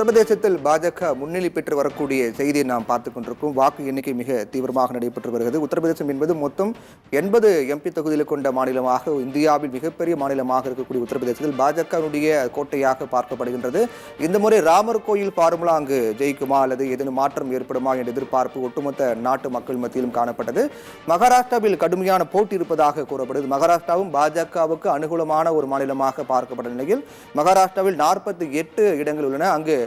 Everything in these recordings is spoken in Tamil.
உத்தரப்பிரதேசத்தில் பாஜக முன்னிலை பெற்று வரக்கூடிய செய்தியை நாம் பார்த்துக் கொண்டிருக்கோம். வாக்கு எண்ணிக்கை மிக தீவிரமாக நடைபெற்று வருகிறது. உத்தரப்பிரதேசம் என்பது மொத்தம் 80 எம்பி தொகுதிகளை கொண்ட மாநிலமாக, இந்தியாவில் மிகப்பெரிய மாநிலமாக இருக்கக்கூடிய உத்தரப்பிரதேசத்தில் பாஜகவுடைய கோட்டையாக பார்க்கப்படுகின்றது. இந்த முறை ராமர் கோயில் ஃபார்முலா அங்கு ஜெயிக்குமா அல்லது ஏதேனும் மாற்றம் ஏற்படுமா என்ற எதிர்பார்ப்பு ஒட்டுமொத்த நாட்டு மக்கள் மத்தியிலும் காணப்பட்டது. மகாராஷ்டிராவில் கடுமையான போட்டி இருப்பதாக கூறப்படுது. மகாராஷ்டிராவும் பாஜகவுக்கு அனுகூலமான ஒரு மாநிலமாக பார்க்கப்பட்ட நிலையில் மகாராஷ்டிராவில் 48 இடங்கள் உள்ளன. அங்கு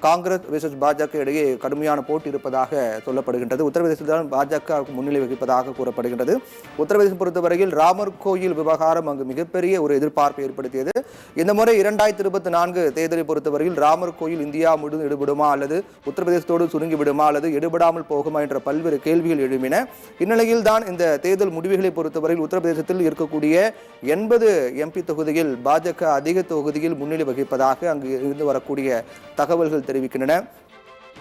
காங்கிரஸ் வெர்சஸ் பாஜக இடையே கடுமையான போட்டி இருப்பதாக சொல்லப்படுகின்றது. உத்தரப்பிரதேசத்தில் பாஜக முன்னிலை வகிப்பதாக கூறப்படுகின்றது. உத்தரப்பிரதேசம் பொறுத்தவரையில் ராமர் கோயில் விவகாரம் அங்கு மிகப்பெரிய ஒரு எதிர்பார்ப்பை ஏற்படுத்தியது. இந்த முறை 2024 தேர்தலை பொறுத்தவரையில் ராமர் கோயில் இந்தியா முழுவதும் எடுபடுமா அல்லது உத்தரப்பிரதேசத்தோடு சுருங்கிவிடுமா அல்லது எடுபடாமல் போகுமா என்ற பல்வேறு கேள்விகள் எழும்பின. இந்நிலையில் தான் இந்த தேர்தல் முடிவுகளை பொறுத்தவரையில் உத்தரப்பிரதேசத்தில் இருக்கக்கூடிய 80 எம்பி தொகுதியில் பாஜக அதிக தொகுதியில் முன்னிலை வகிப்பதாக அங்கு இருந்து வரக்கூடிய தகவல்கள் தெரிவிக்கின்றன.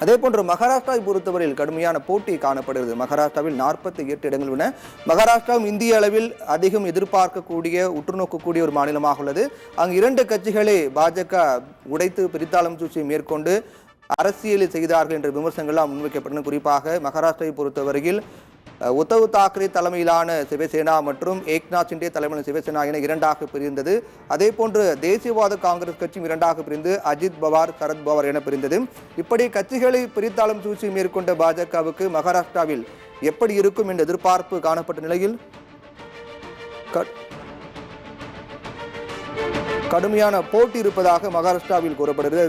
அதே போன்று மகாராஷ்டிராவை பொறுத்தவரையில் கடுமையான போட்டி காணப்படுகிறது. மகாராஷ்டிராவில் 48 இடங்கள் உள்ளன. மகாராஷ்டிராவும் இந்திய அளவில் அதிகம் எதிர்பார்க்கக்கூடிய உற்றுநோக்கக்கூடிய ஒரு மாநிலமாக உள்ளது. அங்கு 2 கட்சிகளை பாஜக உடைத்து பிரித்தாளும் சூழ்ச்சியை மேற்கொண்டு அரசியலில் செய்தார்கள் என்ற விமர்சனங்கள்லாம் முன்வைக்கப்பட்டன. குறிப்பாக மகாராஷ்டிராவை பொறுத்தவரையில் உத்தவ் தாக்கரே தலைமையிலான சிவசேனா மற்றும் ஏக்நாத் ஷிண்டே தலைமையிலான சிவசேனா என 2ஆக பிரிந்தது. அதே போன்று தேசியவாத காங்கிரஸ் கட்சியும் 2ஆக பிரிந்து அஜித் பவார், சரத் பவார் என பிரிந்தது. இப்படி கட்சிகளை பிரித்தாளும் சூழ்ச்சி மேற்கொண்ட பாஜகவுக்கு மகாராஷ்டிராவில் எப்படி இருக்கும் என்ற எதிர்பார்ப்பு காணப்பட்ட நிலையில் கடுமையான போட்டி இருப்பதாக மகாராஷ்டிராவில் கூறப்படுகிறது.